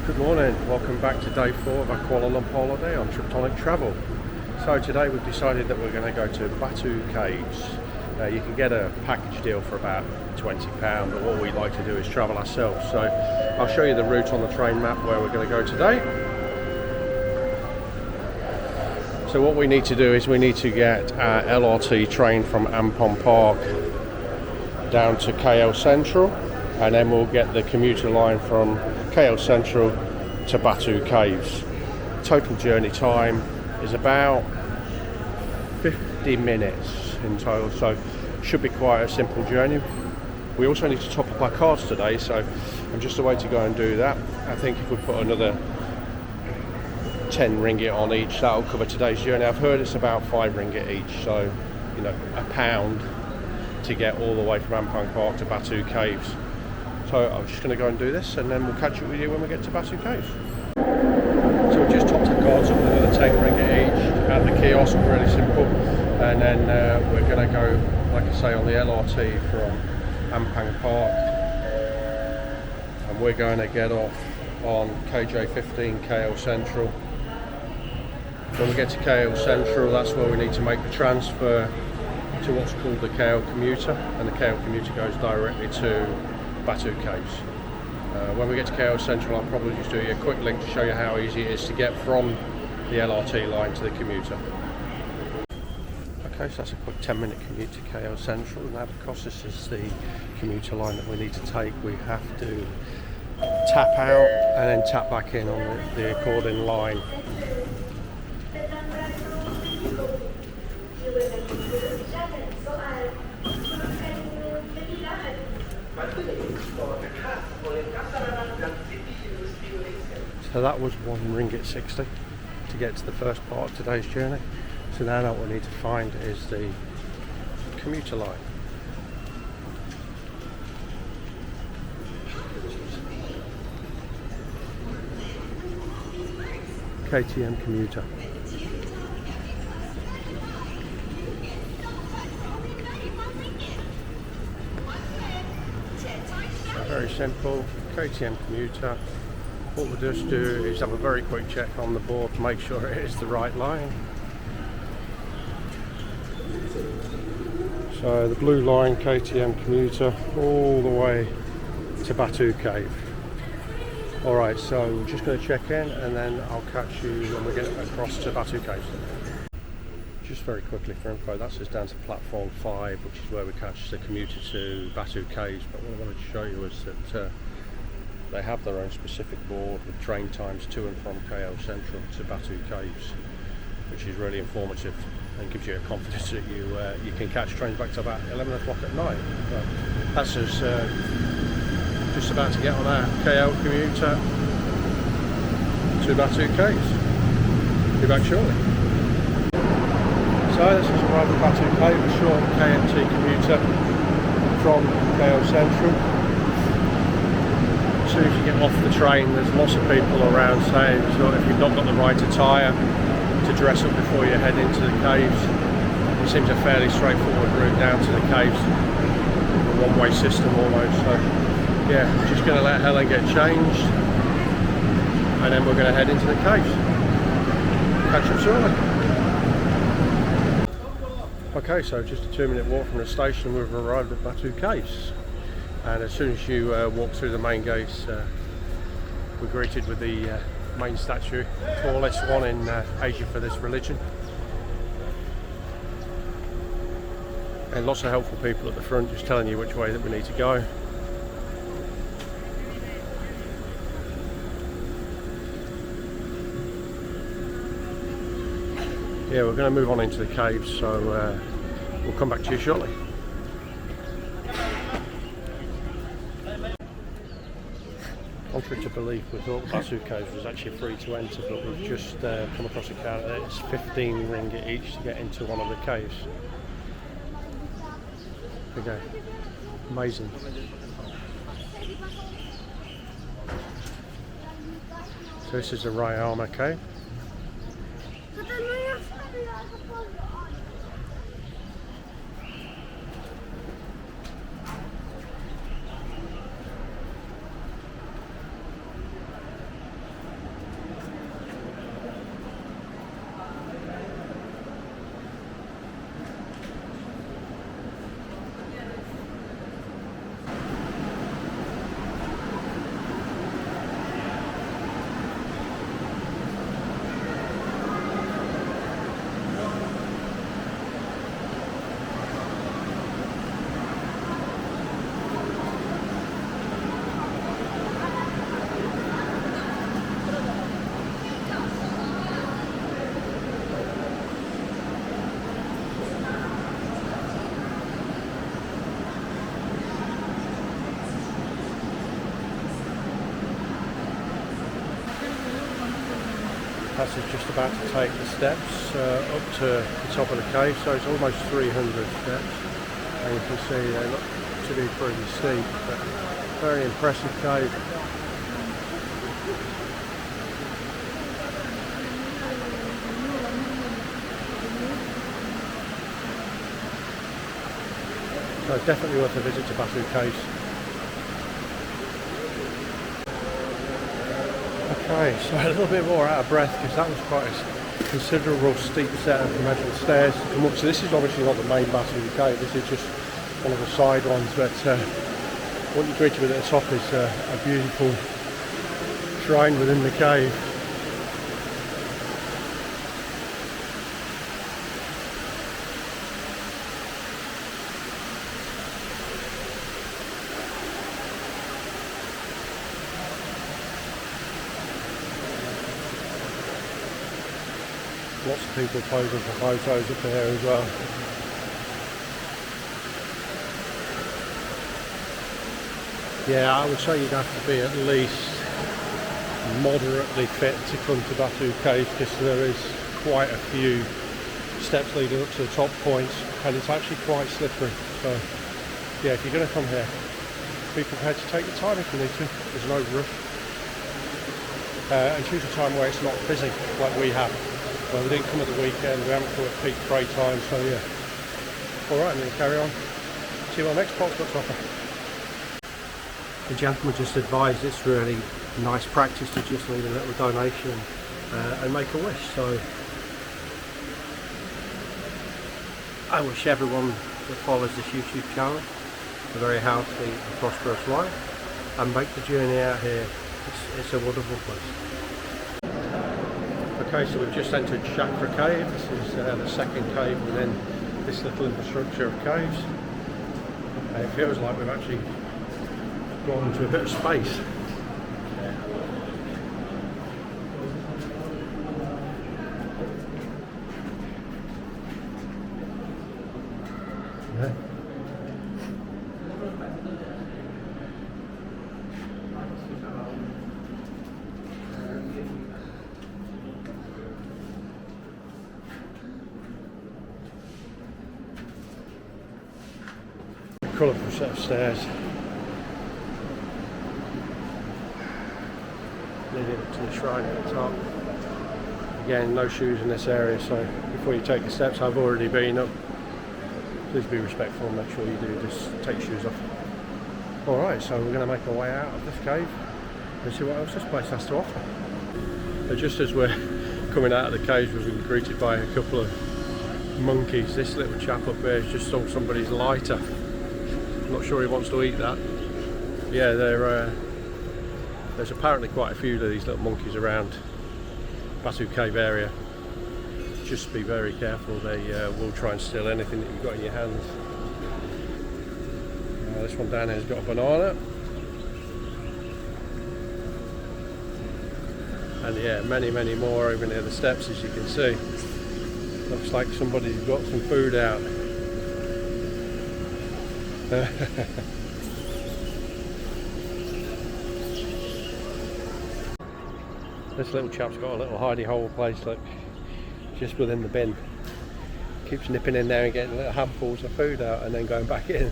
Good morning, welcome back to day 4 of our Kuala Lumpur holiday on Triptonic Travel. So today we've decided that we're going to go to Batu Caves. You can get a package deal for about £20, but what we like to do is travel ourselves. So I'll show you the route on the train map where we're going to go today. So what we need to do is we need to get our LRT train from Ampon Park down to KL Central, and then we'll get the commuter line from KL Central to Batu Caves. Total journey time is about 50 minutes in total, so should be quite a simple journey. We also need to top up our cards today, so I'm just away to go and do that. I think if we put another 10 ringgit on each, that'll cover today's journey. I've heard it's about 5 ringgit each, so you know, £1 to get all the way from Ampon Park to Batu Caves. So I'm just going to go and do this, and then we'll catch up with you when we get to Batu Caves. So we just topped the cards up with another 10 ringgit each at the kiosk, really simple. And then we're going to go, like I say, on the LRT from Ampon Park, and we're going to get off on KJ15 KL Central. When we get to KL Central, that's where we need to make the transfer to what's called the KL commuter, and the KL commuter goes directly to Batu Caves. When we get to KL Central, I'll probably just do you a quick link to show you how easy it is to get from the LRT line to the commuter. Okay, so that's a quick 10-minute commute to KL Central. Now, because this is the commuter line that we need to take, we have to tap out and then tap back in on the according line. So that was £1.60 to get to the first part of today's journey. So now what we need to find is the commuter line. KTM commuter. So very simple, KTM commuter. What we'll just do is have a very quick check on the board to make sure it is the right line. So the blue line, KTM commuter, all the way to Batu Cave. Alright, so we're just going to check in, and then I'll catch you when we get across to Batu Caves. Just very quickly for info, that's us down to platform 5, which is where we catch the commuter to Batu Caves. But what I wanted to show you is that they have their own specific board with train times to and from KL Central to Batu Caves, which is really informative and gives you a confidence that you can catch trains back to about 11 o'clock at night. But that's us just about to get on our KL commuter to Batu Caves. Be back shortly. So this is arrived at Batu Caves, a short KMT commuter from KL Central. As soon as you get off the train, there's lots of people around saying, so if you've not got the right attire, to dress up before you head into the caves. It seems a fairly straightforward route down to the caves, a one-way system almost. So yeah, just going to let Helen get changed, and then we're going to head into the caves. Catch up shortly. Okay, so just a 2-minute walk from the station, we've arrived at Batu Caves. And as soon as you walk through the main gates, we're greeted with the main statue, tallest one in Asia for this religion. And lots of helpful people at the front just telling you which way that we need to go. Yeah, we're going to move on into the caves, so we'll come back to you shortly. Contrary to belief, we thought Batu Caves was actually free to enter, but we've just come across a count that it's 15 ringgit each to get into one of the caves. Okay, amazing. So this is a Rayama cave. That's just about to take the steps up to the top of the cave, so it's almost 300 steps, and you can see they look to be pretty steep, but very impressive cave. So definitely worth a visit to Batu Caves. Okay, so a little bit more out of breath because that was quite a considerable steep set of metal stairs to come up. So this is obviously not the main Batu Cave, this is just one of the side ones, but what you greet you with at the top is a beautiful shrine within the cave. Lots of people posing for photos up here as well. Yeah, I would say you'd have to be at least moderately fit to come to Batu Cave because there is quite a few steps leading up to the top points and it's actually quite slippery. So yeah, if you're going to come here, be prepared to take your time if you need to. There's no rush. And choose a time where it's not busy like we have. Well, we didn't come at the weekend, we haven't come at peak freight time, so yeah. Alright, I'm going to carry on. See what our next spot's got to offer. The gentleman just advised it's really nice practice to just leave a little donation and make a wish. So I wish everyone that follows this YouTube channel a very healthy and prosperous life and make the journey out here. It's a wonderful place. Okay, so we've just entered Chakra Cave. This is the second cave within this little infrastructure of caves. It feels like we've actually gone into a bit of space. Yeah. Colourful set of stairs leading up to the shrine at the top. Again, no shoes in this area, so before you take the steps, I've already been up. Please be respectful and make sure you do just take your shoes off. Alright, so we're going to make our way out of this cave and see what else this place has to offer. So just as we're coming out of the cave, we've been greeted by a couple of monkeys. This little chap up here has just stole somebody's lighter. I'm not sure he wants to eat that. Yeah, there's apparently quite a few of these little monkeys around Batu Cave area. Just be very careful, they will try and steal anything that you've got in your hands. This one down here has got a banana. And yeah, many more over near the steps, as you can see. Looks like somebody's got some food out. This little chap's got a little hidey hole place, look, just within the bin. Keeps nipping in there and getting little handfuls of food out and then going back in.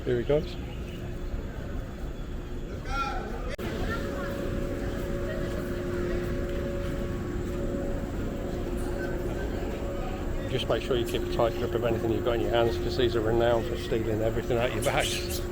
Here he goes. Just make sure you keep a tight grip of anything you've got in your hands because these are renowned for stealing everything out of your bags.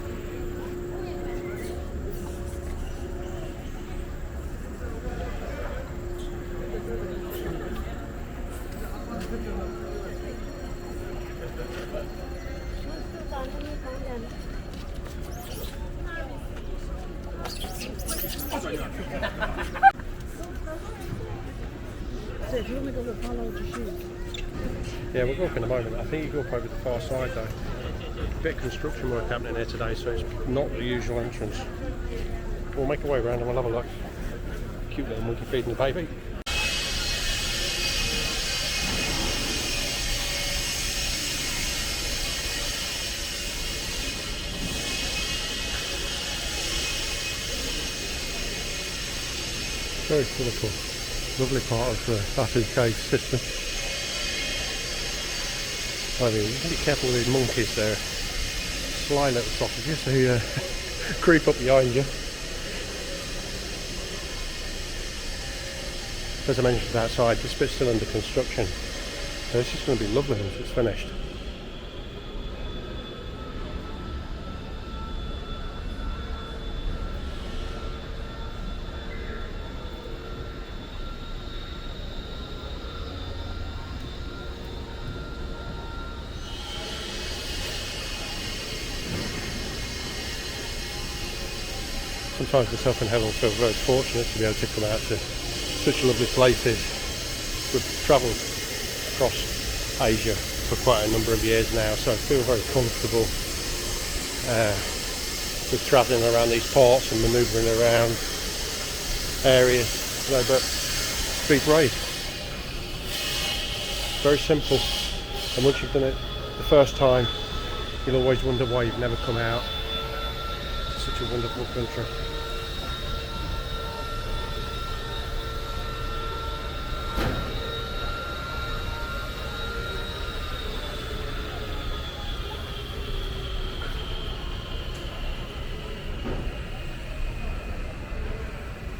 So if you want to go follow the shoes. Yeah, we'll go up in a moment. I think you go up over the far side though. A bit of construction work happening here today, so it's not the usual entrance. We'll make our way around and we'll have a look. Cute little monkey feeding the baby. Very colourful. Lovely part of the Batu cave system. I mean, you can be careful with these monkeys, they're sly little sausages who creep up behind you. As I mentioned outside, this bit's still under construction, so it's just going to be lovely once it's finished. Sometimes myself and Helen feel very fortunate to be able to come out to such lovely places. We've travelled across Asia for quite a number of years now, so I feel very comfortable with travelling around these ports and manoeuvring around areas. You know, but be brave. Very simple, and once you've done it the first time, you'll always wonder why you've never come out. It's such a wonderful country.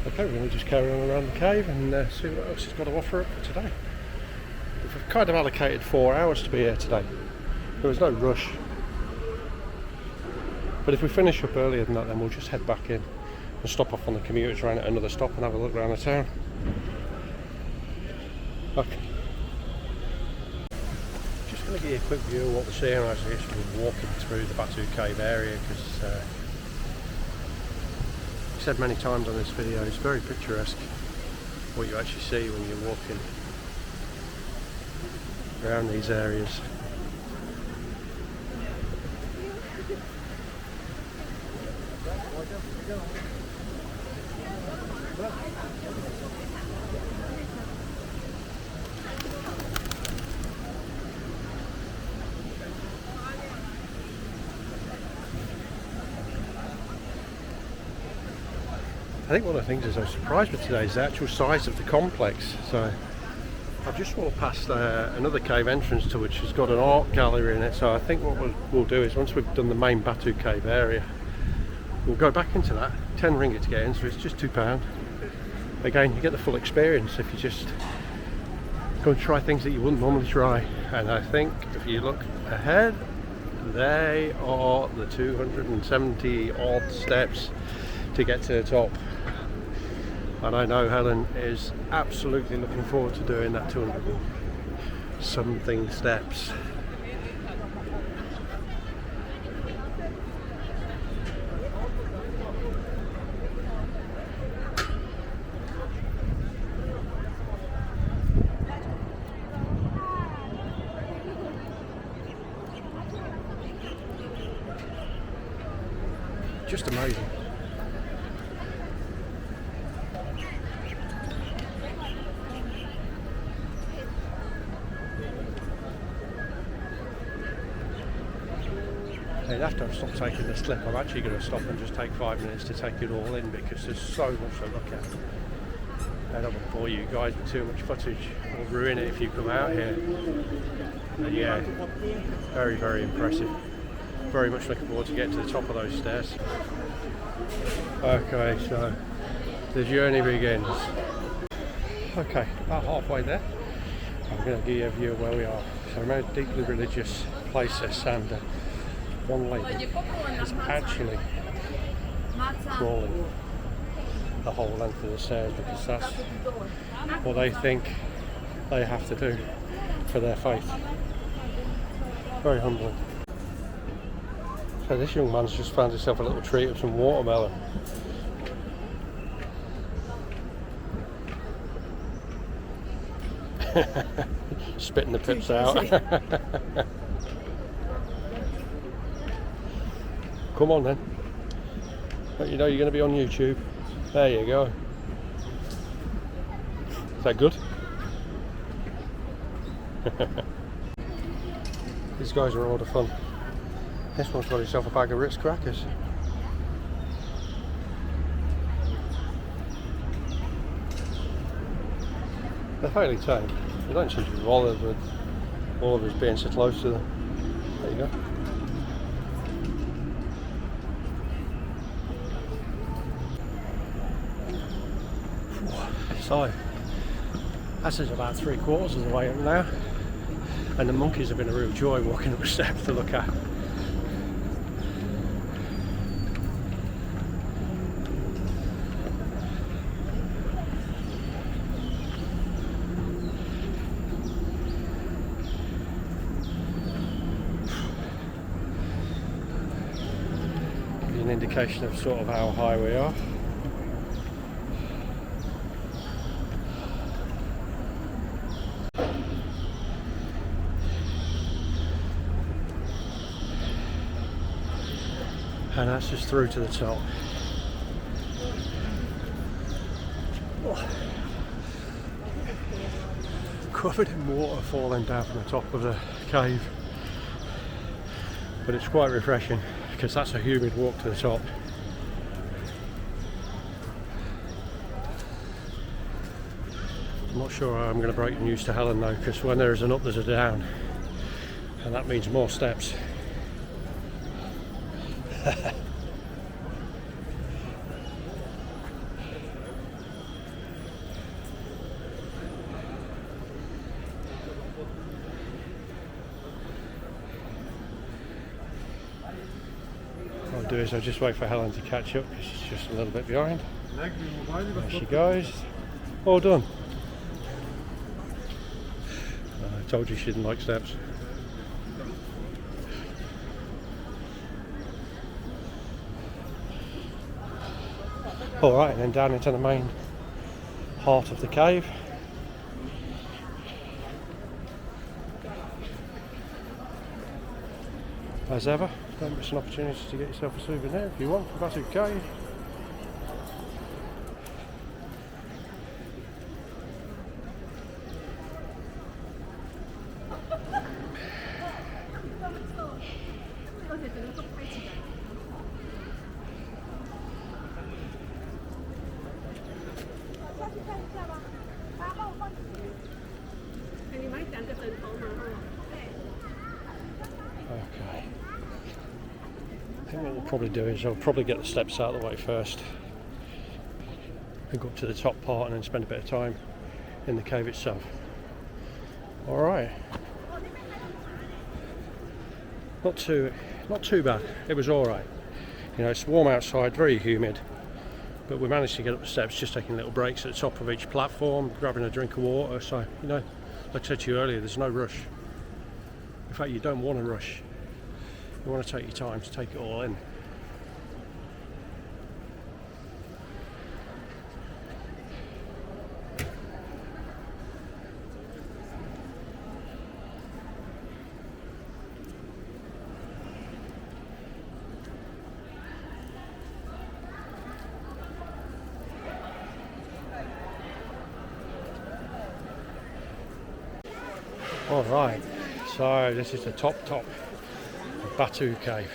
Okay, we're going to just carry on around the cave and see what else it's got to offer up for today. We've kind of allocated 4 hours to be here today. There was no rush. But if we finish up earlier than that, then we'll just head back in and stop off on the commuter train at another stop and have a look around the town. Okay. Just going to give you a quick view of what we're seeing as we're walking through the Batu cave area, because I've said many times on this video, it's very picturesque what you actually see when you're walking around these areas. I think one of the things that I was surprised with today is the actual size of the complex. So I've just walked past another cave entrance to which has got an art gallery in it. So I think what we'll do is once we've done the main Batu cave area, we'll go back into that. 10 ringgit to get in, so it's just £2. Again, you get the full experience if you just go and try things that you wouldn't normally try. And I think if you look ahead, they are the 270 odd steps to get to the top. And I know Helen is absolutely looking forward to doing that 200 something steps. Just amazing. After I've stopped taking this clip, I'm actually going to stop and just take 5 minutes to take it all in, because there's so much to look at. I don't want to bore you guys with too much footage or ruin it if you come out here. But yeah, very, very impressive. Very much looking forward to getting to the top of those stairs. Okay, so the journey begins. Okay, about halfway there. I'm going to give you a view of where we are. So we're in a deeply religious place, and one lady is actually crawling the whole length of the stairs, because that's what they think they have to do for their faith. Very humbling. So this young man's just found himself a little treat of some watermelon. Spitting the pips out. Come on then. But you know you're going to be on YouTube. There you go. Is that good? These guys are a lot of fun. This one's got himself a bag of Ritz crackers. They're fairly tame. They don't seem to be bothered with all of us being so close to them. There you go. So, that's about 3/4 of the way up now, and the monkeys have been a real joy walking up the steps to look at. Give you an indication of sort of how high we are. And that's just through to the top. Oh. Covered in water falling down from the top of the cave. But it's quite refreshing because that's a humid walk to the top. I'm not sure how I'm going to break the news to Helen though, because when there is an up there's a down, and that means more steps. What I'll do is I'll just wait for Helen to catch up because she's just a little bit behind. There she goes. All done. I told you she didn't like steps. Alright, and then down into the main heart of the cave. As ever, don't miss an opportunity to get yourself a souvenir if you want from Batu Cave. Okay. I think what we'll probably do is I'll probably get the steps out of the way first and go up to the top part and then spend a bit of time in the cave itself. Alright. Not too bad. It was alright. You know, it's warm outside, very humid, but we managed to get up the steps, just taking little breaks at the top of each platform, grabbing a drink of water. So, you know, like I said to you earlier, there's no rush. In fact, you don't want to rush. You want to take your time to take it all in. Alright, so this is the top of Batu Cave.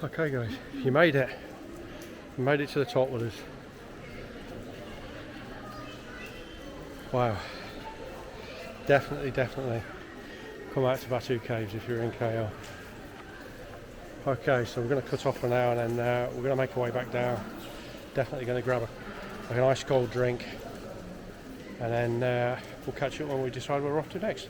Okay guys, you made it. You made it to the top with us. Wow. Definitely come out to Batu Caves if you're in KL. Okay, so we're going to cut off for now, and then we're going to make our way back down. Definitely going to grab an ice cold drink, and then we'll catch up when we decide where we're off to next.